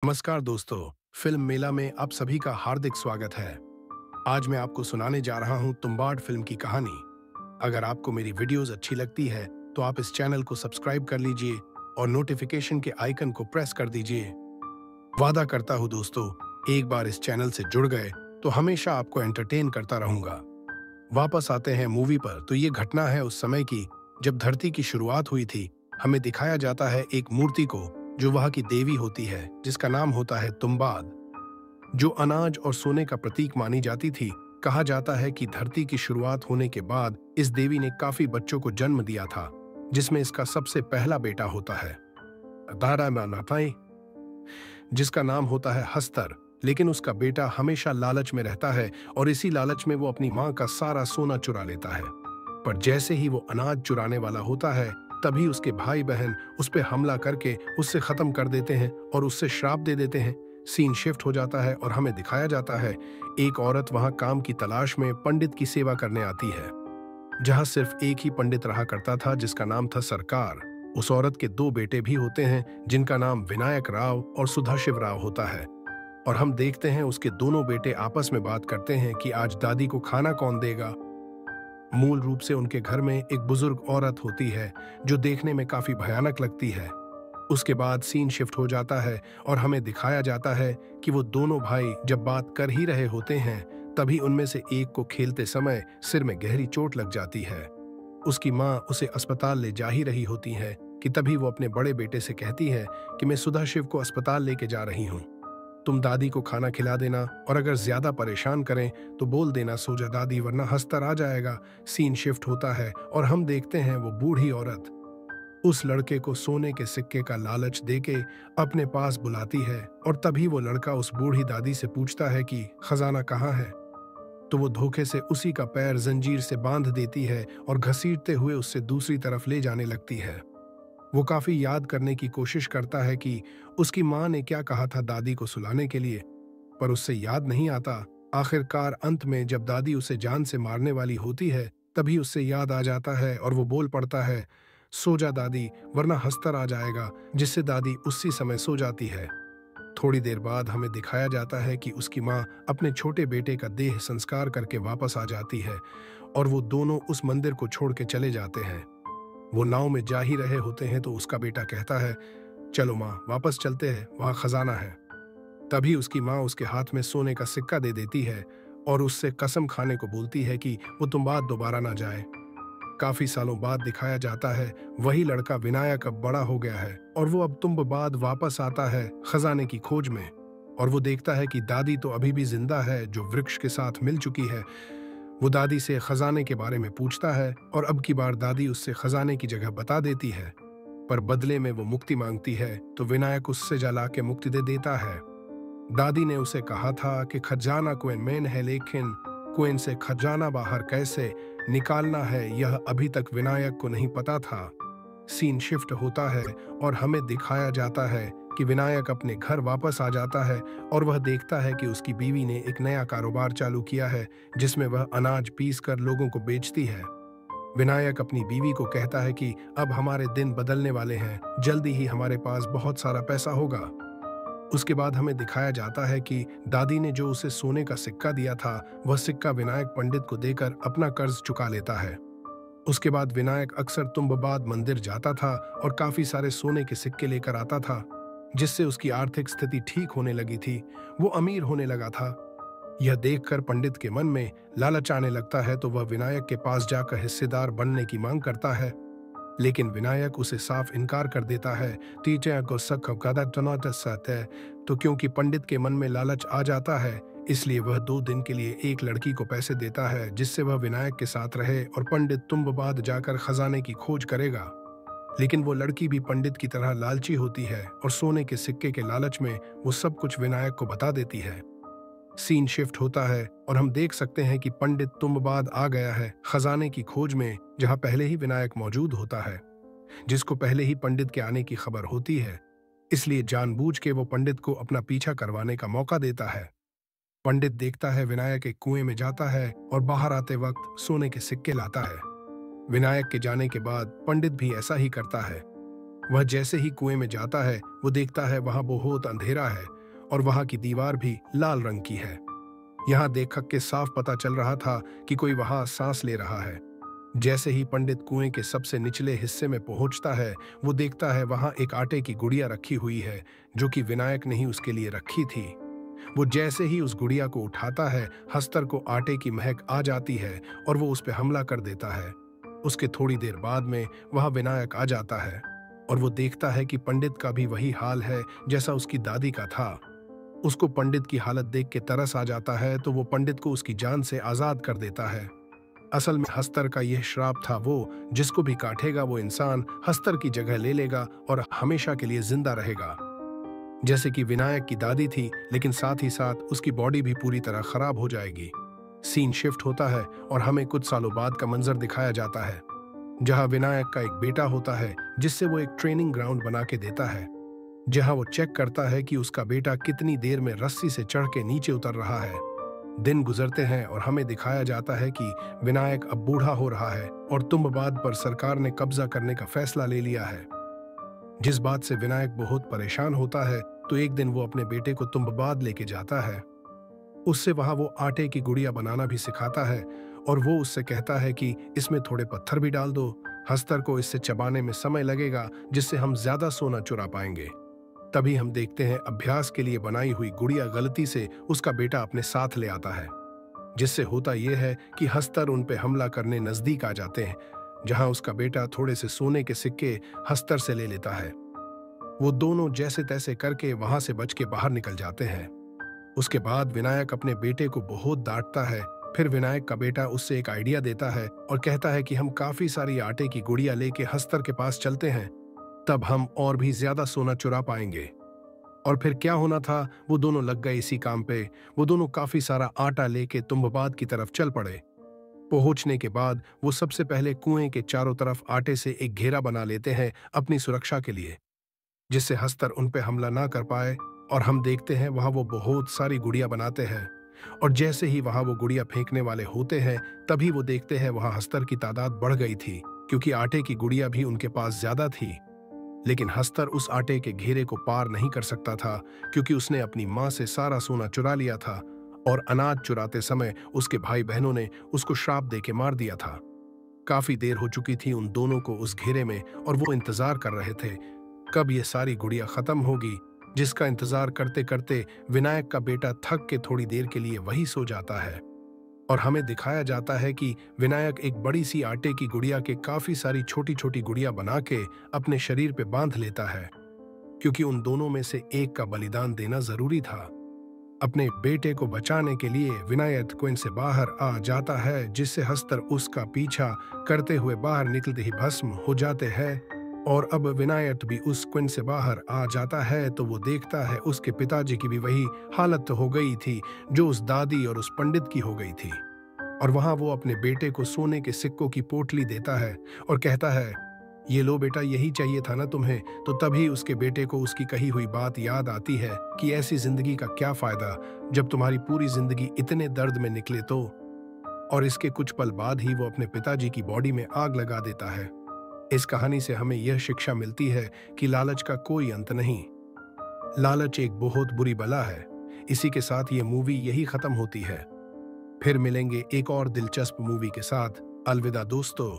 नमस्कार दोस्तों, फिल्म मेला में आप सभी का हार्दिक स्वागत है। आज मैं आपको सुनाने जा रहा हूं तुम्बाड फिल्म की कहानी। अगर आपको मेरी वीडियोस अच्छी लगती है तो आप इस चैनल को सब्सक्राइब कर लीजिए और नोटिफिकेशन के आइकन को प्रेस कर दीजिए। वादा करता हूं दोस्तों, एक बार इस चैनल से जुड़ गए तो हमेशा आपको एंटरटेन करता रहूंगा। वापस आते हैं मूवी पर, तो ये घटना है उस समय की जब धरती की शुरुआत हुई थी। हमें दिखाया जाता है एक मूर्ति को जो वहां की देवी होती है, जिसका नाम होता है तुम्बाद, जो अनाज और सोने का प्रतीक मानी जाती थी। कहा जाता है कि धरती की शुरुआत होने के बाद इस देवी ने काफी बच्चों को जन्म दिया था, जिसमें इसका सबसे पहला बेटा होता है दारा मानाताई, जिसका नाम होता है हस्तर। लेकिन उसका बेटा हमेशा लालच में रहता है और इसी लालच में वो अपनी माँ का सारा सोना चुरा लेता है। पर जैसे ही वो अनाज चुराने वाला होता है, तभी उसके भाई बहन उस पे हमला करके उससे खत्म कर देते हैं और उससे श्राप दे देते हैं। सीन शिफ्ट हो जाता है और हमें दिखाया जाता है एक औरत वहां काम की तलाश में पंडित की सेवा करने आती है, जहां सिर्फ एक ही पंडित रहा करता था, जिसका नाम था सरकार। उस औरत के दो बेटे भी होते हैं, जिनका नाम विनायक राव और सुधाशिव राव होता है। और हम देखते हैं उसके दोनों बेटे आपस में बात करते हैं कि आज दादी को खाना कौन देगा। मूल रूप से उनके घर में एक बुजुर्ग औरत होती है जो देखने में काफी भयानक लगती है। उसके बाद सीन शिफ्ट हो जाता है और हमें दिखाया जाता है कि वो दोनों भाई जब बात कर ही रहे होते हैं, तभी उनमें से एक को खेलते समय सिर में गहरी चोट लग जाती है। उसकी माँ उसे अस्पताल ले जा ही रही होती है कि तभी वो अपने बड़े बेटे से कहती है कि मैं सुधाशिव को अस्पताल लेके जा रही हूँ, तुम दादी को खाना खिला देना और अगर ज्यादा परेशान करें तो बोल देना सो जा दादी, वरना हस्तर आ जाएगा। सीन शिफ्ट होता है और हम देखते हैं वो बूढ़ी औरत उस लड़के को सोने के सिक्के का लालच देके अपने पास बुलाती है और तभी वो लड़का उस बूढ़ी दादी से पूछता है कि खजाना कहाँ है। तो वो धोखे से उसी का पैर जंजीर से बांध देती है और घसीटते हुए उससे दूसरी तरफ ले जाने लगती है। वो काफी याद करने की कोशिश करता है कि उसकी माँ ने क्या कहा था दादी को सुलाने के लिए, पर उससे याद नहीं आता। आखिरकार अंत में जब दादी उसे जान से मारने वाली होती है, तभी उससे याद आ जाता है और वो बोल पड़ता है सो जा दादी, वरना हस्तर आ जाएगा, जिससे दादी उसी समय सो जाती है। थोड़ी देर बाद हमें दिखाया जाता है कि उसकी माँ अपने छोटे बेटे का देह संस्कार करके वापस आ जाती है और वो दोनों उस मंदिर को छोड़ के चले जाते हैं। वो नाव में जा ही रहे होते हैं तो उसका बेटा कहता है चलो माँ वापस चलते हैं, वहां खजाना है। तभी उसकी माँ उसके हाथ में सोने का सिक्का दे देती है और उससे कसम खाने को बोलती है कि वो तुम्बाद दोबारा ना जाए। काफी सालों बाद दिखाया जाता है वही लड़का विनायक अब बड़ा हो गया है और वो अब तुम्बाद वापस आता है खजाने की खोज में। और वो देखता है कि दादी तो अभी भी जिंदा है, जो वृक्ष के साथ मिल चुकी है। वो दादी से खजाने के बारे में पूछता है और अब की बार दादी उससे खजाने की जगह बता देती है, पर बदले में वो मुक्ति मांगती है तो विनायक उससे जला के मुक्ति दे देता है। दादी ने उसे कहा था कि खजाना कुएं में है, लेकिन कुएं से खजाना बाहर कैसे निकालना है यह अभी तक विनायक को नहीं पता था। सीन शिफ्ट होता है और हमें दिखाया जाता है कि विनायक अपने घर वापस आ जाता है और वह देखता है कि उसकी बीवी ने एक नया कारोबार चालू किया है, जिसमें वह अनाज पीस कर लोगों को बेचती है। विनायक अपनी बीवी को कहता है कि अब हमारे दिन बदलने वाले हैं, जल्दी ही हमारे पास बहुत सारा पैसा होगा। उसके बाद हमें दिखाया जाता है कि दादी ने जो उसे सोने का सिक्का दिया था, वह सिक्का विनायक पंडित को देकर अपना कर्ज चुका लेता है। उसके बाद विनायक अक्सर तुम्बाद मंदिर जाता था और काफी सारे सोने के सिक्के लेकर आता था, जिससे उसकी आर्थिक स्थिति ठीक होने लगी थी, वो अमीर होने लगा था। यह देखकर पंडित के मन में लालच आने लगता है तो वह विनायक के पास जाकर हिस्सेदार बनने की मांग करता है, लेकिन विनायक उसे साफ इनकार कर देता है। तो क्योंकि पंडित के मन में लालच आ जाता है, इसलिए वह 2 दिन के लिए एक लड़की को पैसे देता है, जिससे वह विनायक के साथ रहे और पंडित तुम्बाद जाकर खजाने की खोज करेगा। लेकिन वो लड़की भी पंडित की तरह लालची होती है और सोने के सिक्के के लालच में वो सब कुछ विनायक को बता देती है। सीन शिफ्ट होता है और हम देख सकते हैं कि पंडित तुम्बाद आ गया है खजाने की खोज में, जहां पहले ही विनायक मौजूद होता है, जिसको पहले ही पंडित के आने की खबर होती है। इसलिए जानबूझ के वो पंडित को अपना पीछा करवाने का मौका देता है। पंडित देखता है विनायक एक कुएं में जाता है और बाहर आते वक्त सोने के सिक्के लाता है। विनायक के जाने के बाद पंडित भी ऐसा ही करता है। वह जैसे ही कुएं में जाता है, वो देखता है वहां बहुत अंधेरा है और वहां की दीवार भी लाल रंग की है। यहाँ देख के साफ पता चल रहा था कि कोई वहां सांस ले रहा है। जैसे ही पंडित कुएं के सबसे निचले हिस्से में पहुंचता है, वो देखता है वहां एक आटे की गुड़िया रखी हुई है, जो कि विनायक ने ही उसके लिए रखी थी। वो जैसे ही उस गुड़िया को उठाता है, हस्तर को आटे की महक आ जाती है और वो उस पर हमला कर देता है। उसके थोड़ी देर बाद में वहां विनायक आ जाता है और वो देखता है कि पंडित का भी वही हाल है जैसा उसकी दादी का था। उसको पंडित की हालत देख के तरस आ जाता है, तो वो पंडित को उसकी जान से आजाद कर देता है। असल में हस्तर का यह श्राप था, वो जिसको भी काटेगा वो इंसान हस्तर की जगह ले लेगा और हमेशा के लिए जिंदा रहेगा। जैसे कि विनायक की दादी थी, लेकिन साथ ही साथ उसकी बॉडी भी पूरी तरह खराब हो जाएगी। सीन शिफ्ट होता है और हमें कुछ सालों बाद का मंजर दिखाया जाता है, जहां विनायक का एक बेटा होता है जिससे वो एक ट्रेनिंग ग्राउंड बना के देता है, जहां वो चेक करता है कि उसका बेटा कितनी देर में रस्सी से चढ़ के नीचे उतर रहा है। दिन गुजरते हैं और हमें दिखाया जाता है कि विनायक अब बूढ़ा हो रहा है और तुंबबाद पर सरकार ने कब्जा करने का फैसला ले लिया है। जिस बात से विनायक बहुत परेशान होता है, तो एक दिन वो अपने बेटे को तुंबबाद लेके जाता है। उससे वहां वो आटे की गुड़िया बनाना भी सिखाता है और वो उससे कहता है कि इसमें थोड़े पत्थर भी डाल दो, हस्तर को इससे चबाने में समय लगेगा, जिससे हम ज्यादा सोना चुरा पाएंगे। तभी हम देखते हैं अभ्यास के लिए बनाई हुई गुड़िया गलती से उसका बेटा अपने साथ ले आता है, जिससे होता यह है कि हस्तर उन पे हमला करने नजदीक आ जाते हैं, जहां उसका बेटा थोड़े से सोने के सिक्के हस्तर से ले लेता है। वो दोनों जैसे तैसे करके वहां से बच के बाहर निकल जाते हैं। उसके बाद विनायक अपने बेटे को बहुत डांटता है। फिर विनायक का बेटा उससे एक आइडिया देता है और कहता है कि हम काफी सारी आटे की गुड़िया लेके हस्तर के पास चलते हैं, तब हम और भी ज्यादा सोना चुरा पाएंगे। और फिर क्या होना था, वो दोनों लग गए इसी काम पे। वो दोनों काफी सारा आटा लेके तुंबबाद की तरफ चल पड़े। पहुंचने के बाद वो सबसे पहले कुएं के चारों तरफ आटे से एक घेरा बना लेते हैं अपनी सुरक्षा के लिए, जिससे हस्तर उन पे हमला ना कर पाए। और हम देखते हैं वहां वो बहुत सारी गुड़िया बनाते हैं और जैसे ही वहां वो गुड़िया फेंकने वाले होते हैं, तभी वो देखते हैं वहां हस्तर की तादाद बढ़ गई थी, क्योंकि आटे की गुड़िया भी उनके पास ज्यादा थी। लेकिन हस्तर उस आटे के घेरे को पार नहीं कर सकता था, क्योंकि उसने अपनी मां से सारा सोना चुरा लिया था और अनाज चुराते समय उसके भाई बहनों ने उसको श्राप देके मार दिया था। काफी देर हो चुकी थी उन दोनों को उस घेरे में और वो इंतजार कर रहे थे कब ये सारी गुड़िया खत्म होगी, जिसका इंतजार करते करते विनायक का बेटा थक के थोड़ी देर के लिए वही सो जाता है। और हमें दिखाया जाता है कि विनायक एक बड़ी सी आटे की गुड़िया के काफी सारी छोटी छोटी गुड़िया बना के अपने शरीर पे बांध लेता है, क्योंकि उन दोनों में से एक का बलिदान देना जरूरी था। अपने बेटे को बचाने के लिए विनायक कुएं से बाहर आ जाता है, जिससे हस्तर उसका पीछा करते हुए बाहर निकलते ही भस्म हो जाते हैं। और अब विनायक भी उस कुएं से बाहर आ जाता है, तो वो देखता है उसके पिताजी की भी वही हालत हो गई थी जो उस दादी और उस पंडित की हो गई थी। और वहां वो अपने बेटे को सोने के सिक्कों की पोटली देता है और कहता है, ये लो बेटा, यही चाहिए था ना तुम्हें। तो तभी उसके बेटे को उसकी कही हुई बात याद आती है कि ऐसी जिंदगी का क्या फायदा जब तुम्हारी पूरी जिंदगी इतने दर्द में निकले तो। और इसके कुछ पल बाद ही वो अपने पिताजी की बॉडी में आग लगा देता है। इस कहानी से हमें यह शिक्षा मिलती है कि लालच का कोई अंत नहीं। लालच एक बहुत बुरी बला है। इसी के साथ ये मूवी यही खत्म होती है। फिर मिलेंगे एक और दिलचस्प मूवी के साथ। अलविदा दोस्तों।